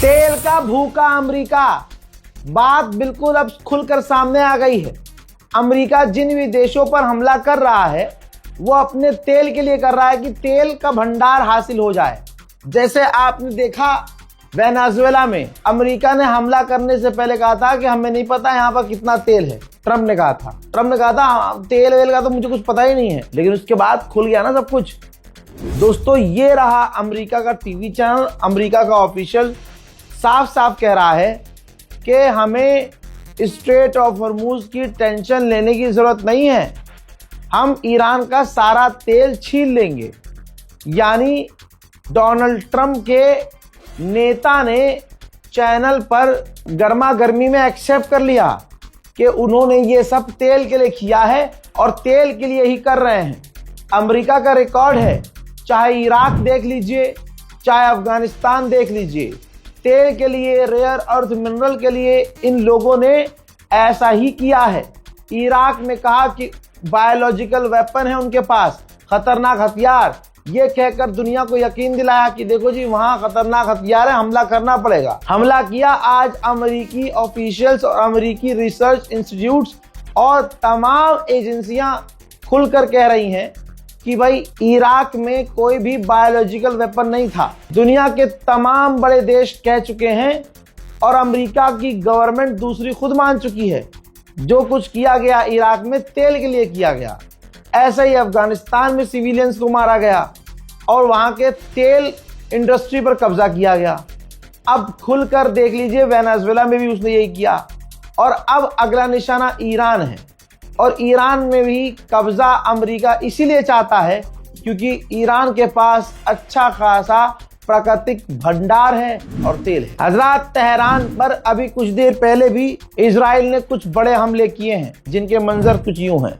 तेल का भूखा अमेरिका, बात बिल्कुल अब खुलकर सामने आ गई है। अमेरिका जिन भी देशों पर हमला कर रहा है वो अपने तेल के लिए कर रहा है कि तेल का भंडार हासिल हो जाए। जैसे आपने देखा वेनेजुएला में अमेरिका ने हमला करने से पहले कहा था कि हमें नहीं पता यहाँ पर कितना तेल है। ट्रम्प ने कहा था तेल वेल का तो मुझे कुछ पता ही नहीं है, लेकिन उसके बाद खुल गया ना सब कुछ। दोस्तों, ये रहा अमेरिका का टीवी चैनल, अमेरिका का ऑफिशियल साफ साफ कह रहा है कि हमें स्ट्रेट ऑफ हॉर्मुज की टेंशन लेने की जरूरत नहीं है, हम ईरान का सारा तेल छीन लेंगे। यानी डोनाल्ड ट्रंप के नेता ने चैनल पर गर्मा गर्मी में एक्सेप्ट कर लिया कि उन्होंने ये सब तेल के लिए किया है और तेल के लिए ही कर रहे हैं। अमेरिका का रिकॉर्ड है, चाहे इराक देख लीजिए, चाहे अफगानिस्तान देख लीजिए, तेल के लिए, रेयर अर्थ मिनरल के लिए इन लोगों ने ऐसा ही किया है। इराक ने कहा कि बायोलॉजिकल वेपन है उनके पास, खतरनाक हथियार, ये कहकर दुनिया को यकीन दिलाया कि देखो जी वहां खतरनाक हथियार है, हमला करना पड़ेगा। हमला किया। आज अमेरिकी ऑफिशियल्स और अमेरिकी रिसर्च इंस्टीट्यूट्स और तमाम एजेंसियां खुलकर कह रही हैं कि भाई इराक में कोई भी बायोलॉजिकल वेपन नहीं था। दुनिया के तमाम बड़े देश कह चुके हैं और अमेरिका की गवर्नमेंट दूसरी खुद मान चुकी है, जो कुछ किया गया इराक में तेल के लिए किया गया। ऐसा ही अफगानिस्तान में सिविलियंस को मारा गया और वहां के तेल इंडस्ट्री पर कब्जा किया गया। अब खुलकर देख लीजिए वेनेजुएला में भी उसने यही किया और अब अगला निशाना ईरान है। और ईरान में भी कब्जा अमेरिका इसीलिए चाहता है क्योंकि ईरान के पास अच्छा खासा प्राकृतिक भंडार है और तेल है। हजरात, तेहरान पर अभी कुछ देर पहले भी इजराइल ने कुछ बड़े हमले किए हैं जिनके मंजर कुछ यूं हैं।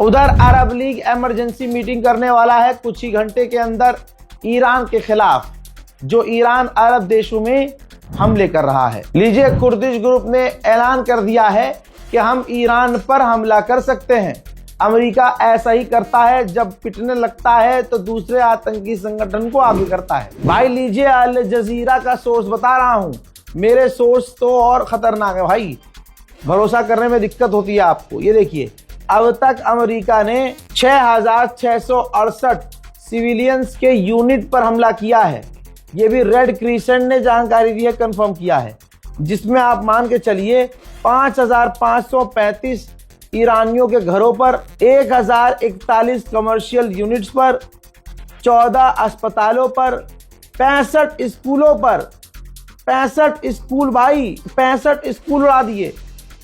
उधर अरब लीग इमरजेंसी मीटिंग करने वाला है कुछ ही घंटे के अंदर ईरान के खिलाफ, जो ईरान अरब देशों में हमले कर रहा है। लीजिए, कुर्दिश ग्रुप ने ऐलान कर दिया है कि हम ईरान पर हमला कर सकते हैं। अमेरिका ऐसा ही करता है, जब पिटने लगता है तो दूसरे आतंकी संगठन को आगे करता है। भाई लीजिए, अल जजीरा का सोर्स बता रहा हूं, मेरे सोर्स तो और खतरनाक है भाई, भरोसा करने में दिक्कत होती है आपको। ये देखिए, अब तक अमेरिका ने 6,668 सिविलियंस के यूनिट पर हमला किया है। ये भी रेड क्रिसेंट ने जानकारी दी है, कंफर्म किया है, जिसमें आप मान के चलिए 5,535 ईरानियों के घरों पर, 1,041 कमर्शियल यूनिट्स पर, 14 अस्पतालों पर, 65 स्कूलों पर, 65 स्कूल भाई, 65 स्कूल उड़ा दिए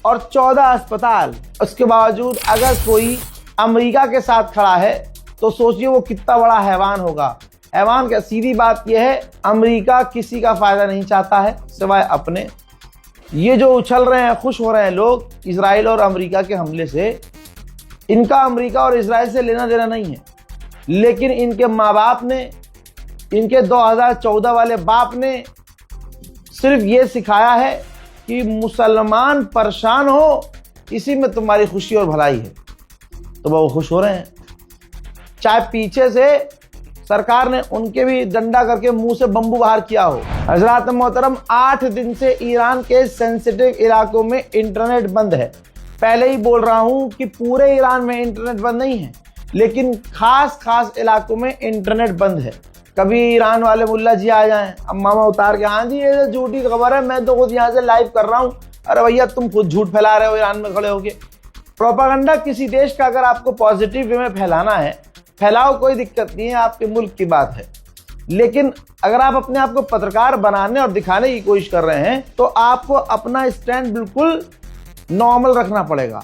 और 14 अस्पताल। उसके बावजूद अगर कोई अमेरिका के साथ खड़ा है तो सोचिए वो कितना बड़ा हैवान होगा। हैवान क्या, सीधी बात यह है, अमेरिका किसी का फायदा नहीं चाहता है सिवाय अपने। ये जो उछल रहे हैं, खुश हो रहे हैं लोग इजराइल और अमेरिका के हमले से, इनका अमेरिका और इजराइल से लेना देना नहीं है, लेकिन इनके माँ बाप ने, इनके 2014 वाले बाप ने सिर्फ ये सिखाया है कि मुसलमान परेशान हो, इसी में तुम्हारी खुशी और भलाई है, तो वो खुश हो रहे हैं। चाहे पीछे से सरकार ने उनके भी डंडा करके मुंह से बम्बू बाहर किया हो। हजरात मोहतरम, 8 दिन से ईरान के सेंसिटिव इलाकों में इंटरनेट बंद है। पहले ही बोल रहा हूं कि पूरे ईरान में इंटरनेट बंद नहीं है, लेकिन खास इलाकों में इंटरनेट बंद है। कभी ईरान वाले मुल्ला जी आ जाएं, अब मामा उतार के, हाँ जी ये तो झूठी खबर है, मैं तो खुद यहाँ से लाइव कर रहा हूँ। अरे भैया तुम खुद झूठ फैला रहे हो ईरान में खड़े होके। प्रोपागेंडा किसी देश का अगर आपको पॉजिटिव वे में फैलाना है, फैलाओ, कोई दिक्कत नहीं है, आपके मुल्क की बात है। लेकिन अगर आप अपने आप को पत्रकार बनाने और दिखाने की कोशिश कर रहे हैं तो आपको अपना स्टैंड बिल्कुल नॉर्मल रखना पड़ेगा।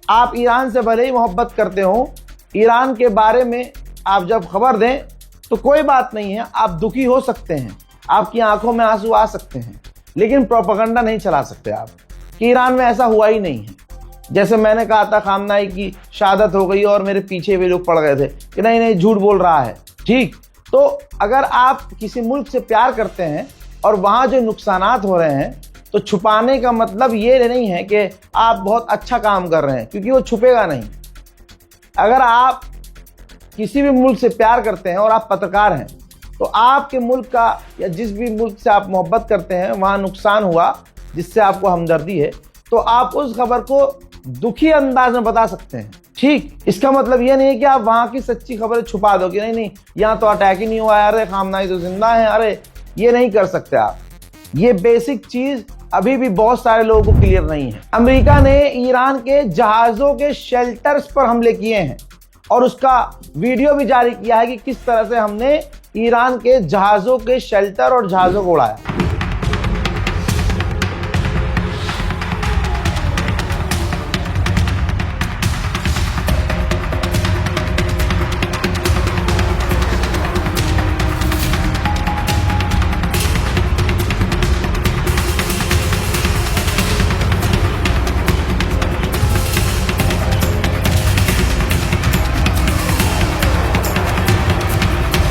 आप ईरान से भले ही मोहब्बत करते हो, ईरान के बारे में आप जब खबर दें तो कोई बात नहीं है, आप दुखी हो सकते हैं, आपकी आंखों में आंसू आ सकते हैं, लेकिन प्रोपेगेंडा नहीं चला सकते आप कि ईरान में ऐसा हुआ ही नहीं है। जैसे मैंने कहा था खामनाई की शहादत हो गई और मेरे पीछे भी लोग पड़ गए थे कि नहीं नहीं झूठ बोल रहा है। ठीक, तो अगर आप किसी मुल्क से प्यार करते हैं और वहां जो नुकसानात हो रहे हैं तो छुपाने का मतलब ये नहीं है कि आप बहुत अच्छा काम कर रहे हैं, क्योंकि वो छुपेगा नहीं। अगर आप किसी भी मुल्क से प्यार करते हैं और आप पत्रकार हैं तो आपके मुल्क का या जिस भी मुल्क से आप मोहब्बत करते हैं वहां नुकसान हुआ जिससे आपको हमदर्दी है, तो आप उस खबर को दुखी अंदाज में बता सकते हैं। ठीक, इसका मतलब ये नहीं है कि आप वहां की सच्ची खबरें छुपा दो कि नहीं नहीं यहाँ तो अटैक ही नहीं हुआ है, अरे खामनाई तो जिंदा है, अरे ये नहीं कर सकते आप। ये बेसिक चीज अभी भी बहुत सारे लोगों को क्लियर नहीं है। अमेरिका ने ईरान के जहाजों के शेल्टर्स पर हमले किए हैं और उसका वीडियो भी जारी किया है कि किस तरह से हमने ईरान के जहाजों के शेल्टर और जहाजों को उड़ाया।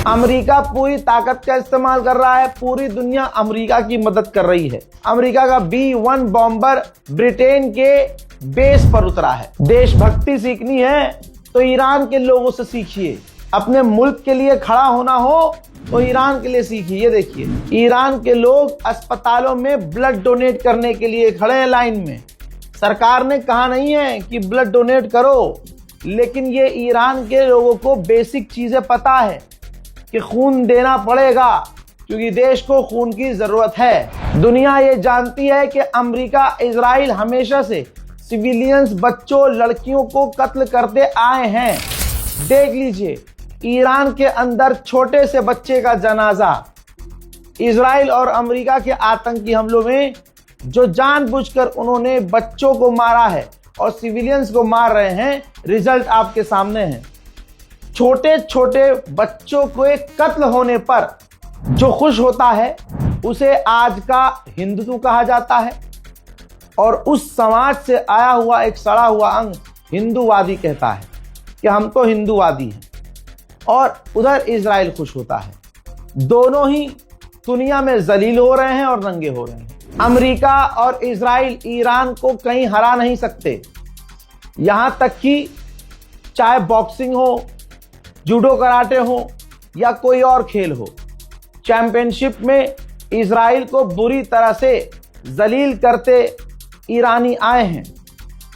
अमेरिका पूरी ताकत का इस्तेमाल कर रहा है, पूरी दुनिया अमेरिका की मदद कर रही है। अमेरिका का B-1 बॉम्बर ब्रिटेन के बेस पर उतरा है। देशभक्ति सीखनी है तो ईरान के लोगों से सीखिए, अपने मुल्क के लिए खड़ा होना हो तो ईरान के लिए सीखिए। ये देखिए ईरान के लोग अस्पतालों में ब्लड डोनेट करने के लिए खड़े हैं लाइन में। सरकार ने कहा नहीं है कि ब्लड डोनेट करो, लेकिन ये ईरान के लोगों को बेसिक चीजें पता है कि खून देना पड़ेगा क्योंकि देश को खून की जरूरत है। दुनिया ये जानती है कि अमेरिका इजराइल हमेशा से सिविलियंस, बच्चों, लड़कियों को कत्ल करते आए हैं। देख लीजिए ईरान के अंदर छोटे से बच्चे का जनाजा इजराइल और अमेरिका के आतंकी हमलों में जो जानबूझकर उन्होंने बच्चों को मारा है और सिविलियंस को मार रहे हैं, रिजल्ट आपके सामने है। छोटे छोटे बच्चों को एक कत्ल होने पर जो खुश होता है उसे आज का हिंदुत्व कहा जाता है और उस समाज से आया हुआ एक सड़ा हुआ अंग हिंदूवादी कहता है कि हम तो हिंदूवादी हैं। और उधर इजराइल खुश होता है। दोनों ही दुनिया में जलील हो रहे हैं और नंगे हो रहे हैं। अमेरिका और इजराइल ईरान को कहीं हरा नहीं सकते। यहां तक कि चाहे बॉक्सिंग हो, जूडो कराटे हो या कोई और खेल हो, चैंपियनशिप में इजराइल को बुरी तरह से जलील करते ईरानी आए हैं।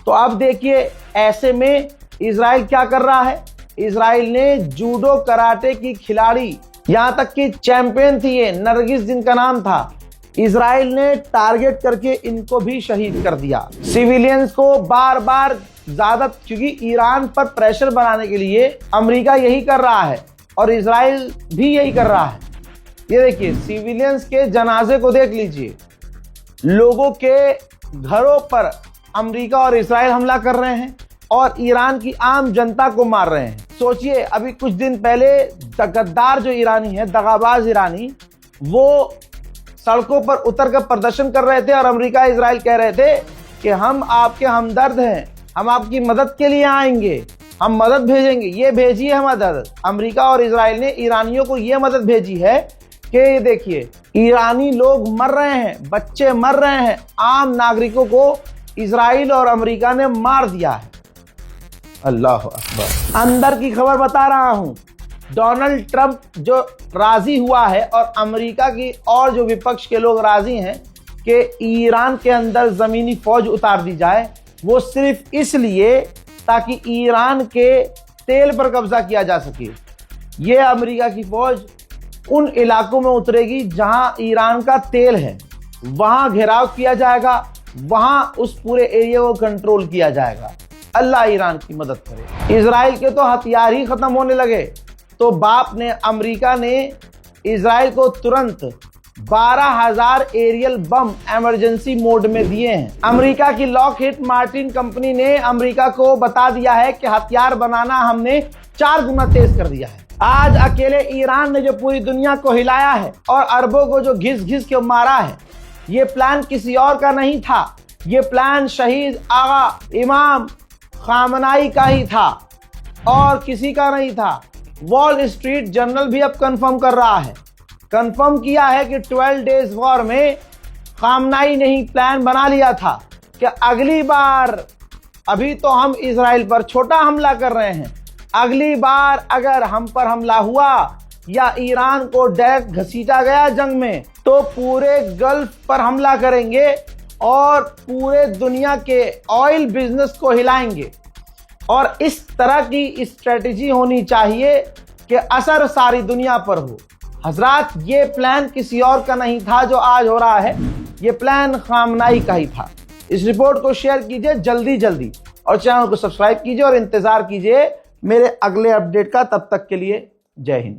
तो अब देखिए ऐसे में इजराइल क्या कर रहा है। इजराइल ने जूडो कराटे की खिलाड़ी, यहां तक कि चैंपियन थी ये नरगिस जिनका नाम था, इजराइल ने टारगेट करके इनको भी शहीद कर दिया। सिविलियंस को बार बार ज्यादा, क्योंकि ईरान पर प्रेशर बनाने के लिए अमेरिका यही कर रहा है और इजराइल भी यही कर रहा है। ये देखिए सिविलियंस के जनाजे को देख लीजिए, लोगों के घरों पर अमेरिका और इजराइल हमला कर रहे हैं और ईरान की आम जनता को मार रहे हैं। सोचिए अभी कुछ दिन पहले गद्दार जो ईरानी है, दगाबाज ईरानी, वो सड़कों पर उतर कर प्रदर्शन कर रहे थे और अमेरिका इजराइल कह रहे थे कि हम आपके हमदर्द हैं, हम आपकी मदद के लिए आएंगे, हम मदद भेजेंगे। ये भेजी है मदद, अमेरिका और इजराइल ने ईरानियों को ये मदद भेजी है कि ये देखिए ईरानी लोग मर रहे हैं, बच्चे मर रहे हैं, आम नागरिकों को इजराइल और अमेरिका ने मार दिया है। अल्लाह अकबर। अंदर की खबर बता रहा हूं, डोनाल्ड ट्रंप जो राजी हुआ है और अमेरिका की और जो विपक्ष के लोग राजी हैं कि ईरान के अंदर जमीनी फौज उतार दी जाए, वो सिर्फ इसलिए ताकि ईरान के तेल पर कब्जा किया जा सके। ये अमेरिका की फौज उन इलाकों में उतरेगी जहां ईरान का तेल है, वहां घेराव किया जाएगा, वहां उस पूरे एरिया को कंट्रोल किया जाएगा। अल्लाह ईरान की मदद करे। इजराइल के तो हथियार ही खत्म होने लगे तो बाप ने, अमेरिका ने इजराइल को तुरंत 12,000 एरियल बम इमरजेंसी मोड में दिए हैं। अमेरिका की लॉकहीड मार्टिन कंपनी ने अमेरिका को बता दिया है कि हथियार बनाना हमने 4 गुना तेज कर दिया है। आज अकेले ईरान ने जो पूरी दुनिया को हिलाया है और अरबों को जो घिस घिस के मारा है, ये प्लान किसी और का नहीं था। ये प्लान शहीद आगा इमाम खामनाई का ही था और किसी का नहीं था। वॉल स्ट्रीट जर्नल भी अब कंफर्म कर रहा है, कंफर्म किया है कि 12 डेज वॉर में खामनाई ने ही प्लान बना लिया था कि अगली बार, अभी तो हम इजराइल पर छोटा हमला कर रहे हैं, अगली बार अगर हम पर हमला हुआ या ईरान को डायरेक्ट घसीटा गया जंग में, तो पूरे गल्फ पर हमला करेंगे और पूरे दुनिया के ऑयल बिजनेस को हिलाएंगे। और इस तरह की स्ट्रेटेजी होनी चाहिए कि असर सारी दुनिया पर हो। हजरात, ये प्लान किसी और का नहीं था जो आज हो रहा है, ये प्लान खामनाई का ही था। इस रिपोर्ट को शेयर कीजिए जल्दी जल्दी और चैनल को सब्सक्राइब कीजिए और इंतजार कीजिए मेरे अगले अपडेट का। तब तक के लिए जय हिंद।